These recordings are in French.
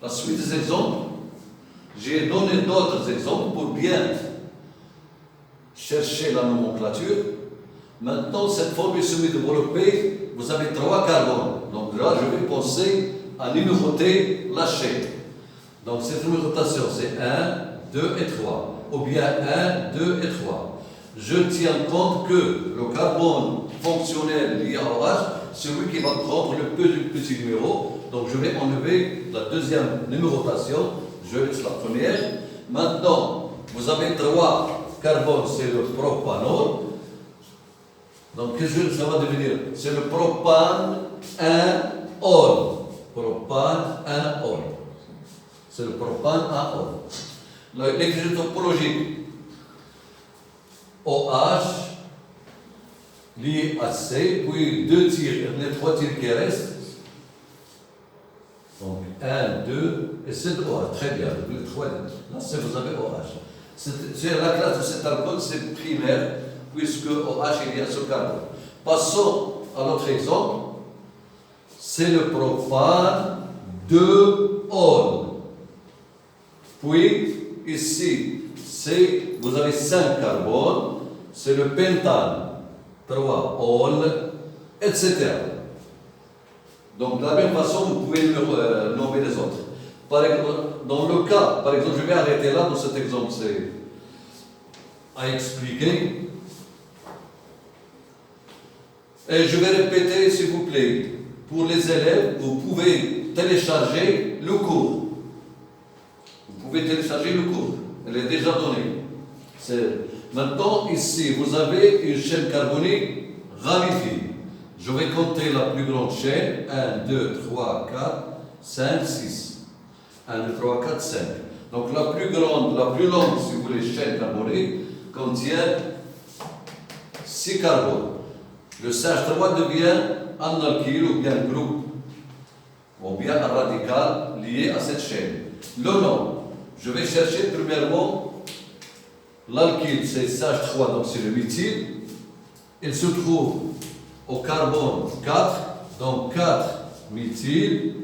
la suite des exemples, j'ai donné d'autres exemples pour bien chercher la nomenclature. Maintenant, cette formule semi-développée, vous avez 3 carbones. Donc là, je vais penser à numéroter la chaîne. Donc cette numérotation, c'est 1, 2 et 3. Ou bien 1, 2 et 3. Je tiens compte que le carbone fonctionnel lié à OH, c'est lui qui va prendre le petit numéro. Donc je vais enlever la deuxième numérotation. Je laisse la première. Maintenant, vous avez 3 carbones, c'est le propanol. Donc qu'est-ce que ça va devenir? C'est le propane 1-ol. Propane 1-ol. C'est le propane 1-ol. L'écriture topologique. OH lié à C, puis 2 tirs, les 3 tirs qui restent. Donc 1, 2 et c'est OH. Très bien. Le 3, là, c'est vous avez OH. C'est la classe de cet alcool, c'est primaire, puisque OH il y a ce carbone. Passons à l'autre exemple. C'est le propane 2-ol. Puis, ici, vous avez 5 carbones, c'est le pentane 3-ol, etc. Donc, de la même façon, vous pouvez nommer les autres. Par exemple, dans le cas, par exemple, je vais arrêter là dans cet exemple, c'est à expliquer. Et je vais répéter, s'il vous plaît, pour les élèves, vous pouvez télécharger le cours. Vous pouvez télécharger le cours. Elle est déjà donnée. Maintenant, ici, vous avez une chaîne carbonique ramifiée. Je vais compter la plus grande chaîne. 1, 2, 3, 4, 5, 6. 1, 2, 3, 4, 5. Donc la plus grande, la plus longue, si vous voulez, chaîne carbonique contient 6 carbones. Le CH3 devient un alkyle ou bien un groupe, ou bien un radical lié à cette chaîne. Le nom, je vais chercher premièrement l'alkyle, c'est CH3, donc c'est le méthyle. Il se trouve au carbone 4, donc 4 méthyle.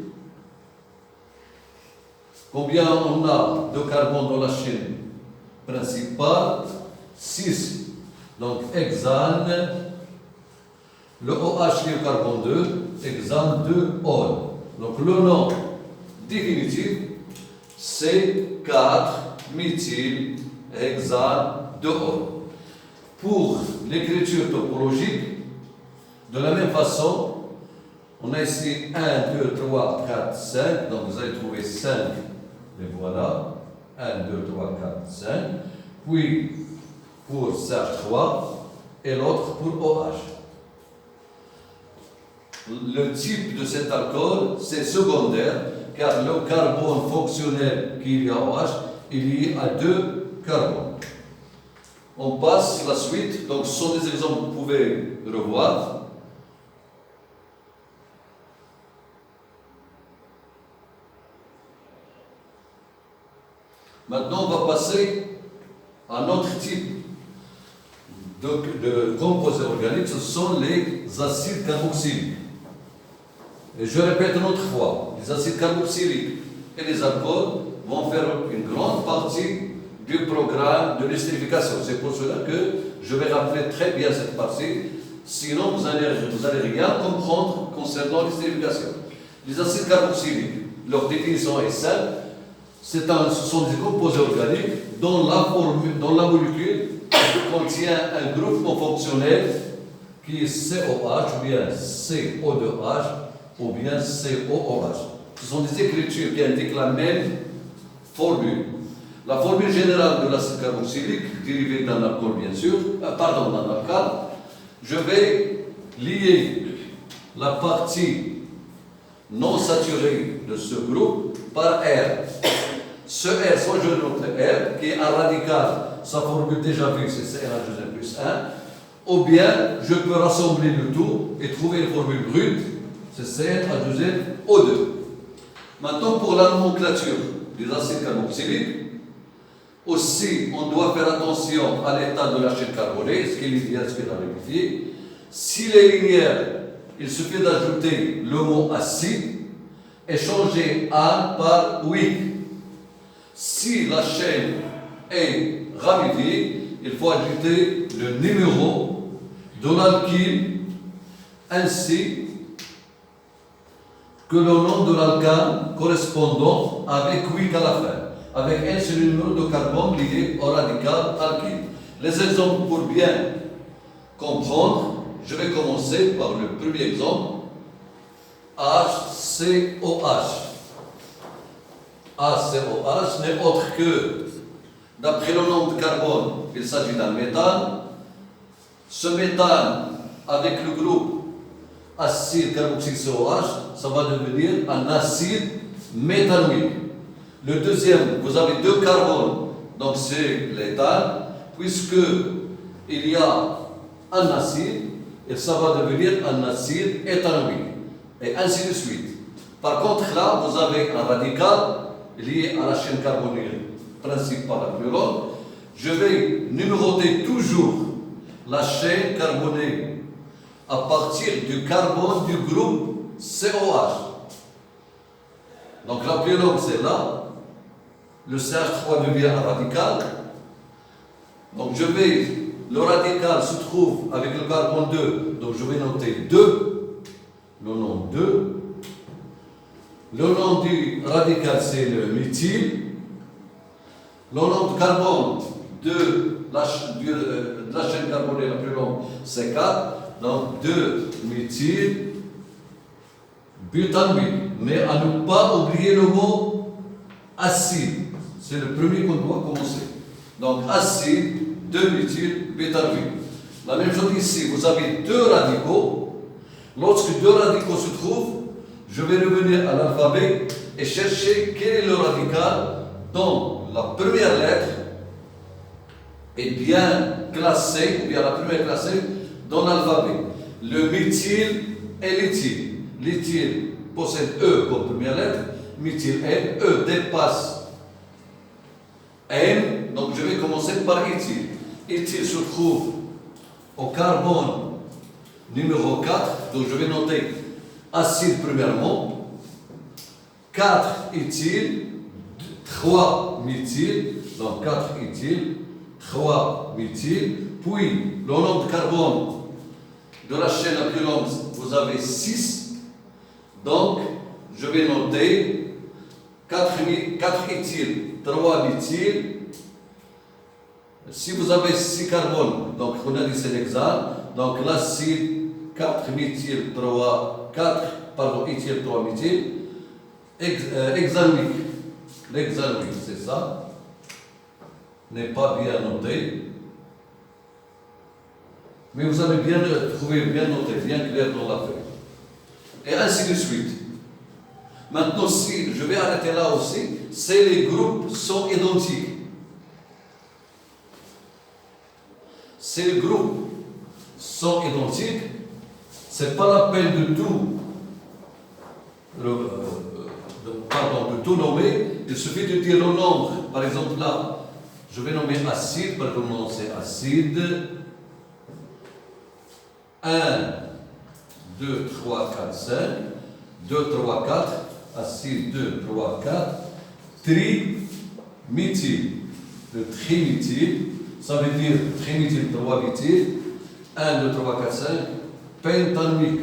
Combien on a de carbone dans la chaîne principale? 6. Donc hexane. Le OH qui est au carbone 2, hexane 2-ol. Donc le nom définitif, c'est 4 méthyle hexane 2-ol. Pour l'écriture topologique, de la même façon, on a ici 1, 2, 3, 4, 5. Donc vous allez trouver 5. Et voilà. 1, 2, 3, 4, 5. Puis pour CH3 et l'autre pour OH. Le type de cet alcool, c'est secondaire, car le carbone fonctionnel qu'il y a OH est lié à 2 carbones. On passe la suite. Donc ce sont des exemples que vous pouvez revoir. Maintenant, on va passer à un autre type de composés organiques, ce sont les acides carboxyliques. Et je répète une autre fois, les acides carboxyliques et les alcools vont faire une grande partie du programme de l'esterification. C'est pour cela que je vais rappeler très bien cette partie, sinon vous allez rien comprendre concernant l'esterification. Les acides carboxyliques, leur définition est simple. Ce sont des composés organiques dont la molécule contient un groupement fonctionnel qui est COH ou bien CO2H ou bien COOH. Ce sont des écritures qui indiquent la même formule. La formule générale de l'acide carboxylique, dérivée d'un alcool bien sûr, d'un alcool, je vais lier la partie non saturée de ce groupe par R. Ce R, soit je note R, qui est un radical, sa formule déjà vue, c'est CnH2n plus 1, ou bien je peux rassembler le tout et trouver une formule brute, c'est CnH2nO2. Maintenant, pour la nomenclature des acides carboxyliques, aussi, on doit faire attention à l'état de la chaîne carbonée, ce qui est linéaire, ce qui est ramifié. S'il est linéaire, il suffit d'ajouter le mot acide échanger an par week. Si la chaîne est ravivée, il faut ajouter le numéro de l'alkyle ainsi que le nom de l'alcane correspondant avec week à la fin, avec un seul numéro de carbone lié au radical alkyle. Les exemples pour bien comprendre, je vais commencer par le premier exemple. HCOH. HCOH n'est autre que, d'après le nombre de carbone, il s'agit d'un méthane. Ce méthane, avec le groupe acide carboxyl COH, ça va devenir un acide méthanoïque. Le deuxième, vous avez deux carbones, donc c'est l'éthane, puisque il y a un acide, et ça va devenir un acide éthanoïque. Et ainsi de suite. Par contre, là, vous avez un radical lié à la chaîne carbonyle principale la plus longue. Je vais numéroter toujours la chaîne carbonée à partir du carbone du groupe COH. Donc la plus longue, c'est là. Le CH3 devient un radical. Donc le radical se trouve avec le carbone 2, donc je vais noter 2. Le nom 2. Le nom du radical, c'est le méthyle. Le nom de carbone de la chaîne carbonée la plus longue, c'est 4. Donc 2 méthyle butanoïque. Mais à ne pas oublier le mot acide. C'est le premier qu'on doit commencer. Donc acide, 2 méthyle butanoïque. La même chose ici, vous avez deux radicaux. Lorsque deux radicaux se trouvent, je vais revenir à l'alphabet et chercher quel est le radical dont la première lettre est bien classée, ou bien la première classée dans l'alphabet. Le méthyle et l'éthyle. L'éthyle possède E comme première lettre, méthyle N, E dépasse N, donc je vais commencer par éthyle. Éthyle se trouve au carbone numéro 4, donc je vais noter acide premièrement, 4 éthyle, 3 méthyle, donc 4 éthyle, 3 méthyle, puis le nombre de carbone de la chaîne la plus longue, vous avez 6, donc je vais noter 4 éthyle, 3 méthyle. Si vous avez 6 carbones, donc on a dit c'est l'hexane, donc l'acide 4 méthyle 3, 4, pardon, éthyle 3 méthyle, hexanoïque. L'hexanoïque, c'est ça, n'est pas bien noté. Mais vous avez bien trouvé, bien noté, bien clair dans la feuille. Et ainsi de suite. Maintenant, si je vais arrêter là aussi, c'est les groupes sont identiques. Ces groupes sont identiques, c'est pas la peine de tout nommer, il suffit de dire le nombre. Par exemple là, je vais nommer acide, par exemple c'est acide 1, 2, 3, 4, 5, 2, 3, 4, acide 2, 3, 4, triméthyle. Le triméthyle, ça veut dire triméthyle 3 méthyle, 1, 2, 3, 4, 5, pentanoïque.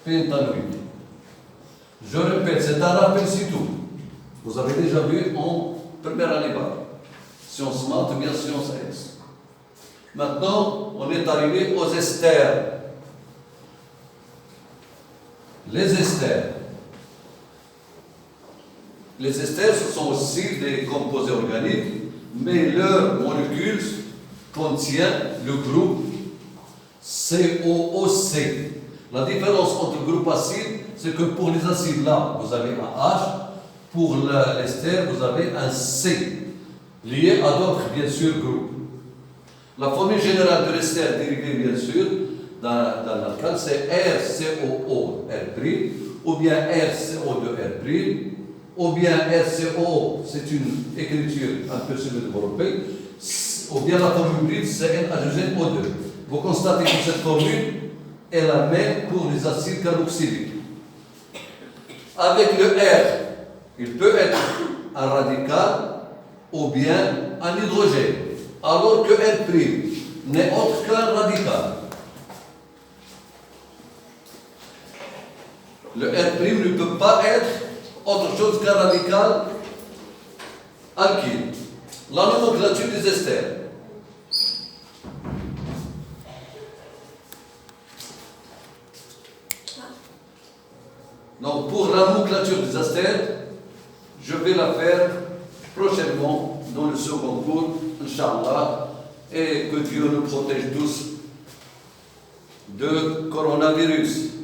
Pentanoïque. Je répète, c'est un rappel, c'est tout. Vous avez déjà vu en première année bac. Sciences maths ou bien sciences S. Maintenant, on est arrivé aux esters. Les esters. Les esters, ce sont aussi des composés organiques, mais leur molécule contient le groupe COOC. La différence entre le groupe acide, c'est que pour les acides là, vous avez un H, pour l'ester, vous avez un C, lié à d'autres, bien sûr, groupes. La formule générale de l'ester dérivée, bien sûr, dans l'alcane, c'est RCOO-R', ou bien RCO2-R', ou bien RCO, c'est une écriture un peu semi-développée, ou bien la formule bride, c'est N-hydrogène-O2. Vous constatez que cette formule est la même pour les acides carboxyliques. avec le R, il peut être un radical ou bien un hydrogène, alors que R' n'est autre qu'un radical. Le R' ne peut pas être autre chose qu'un radical alkyle. La nomenclature des esters. Donc pour la nomenclature des esters, je vais la faire prochainement dans le second cours, Inch'Allah, et que Dieu nous protège tous de coronavirus.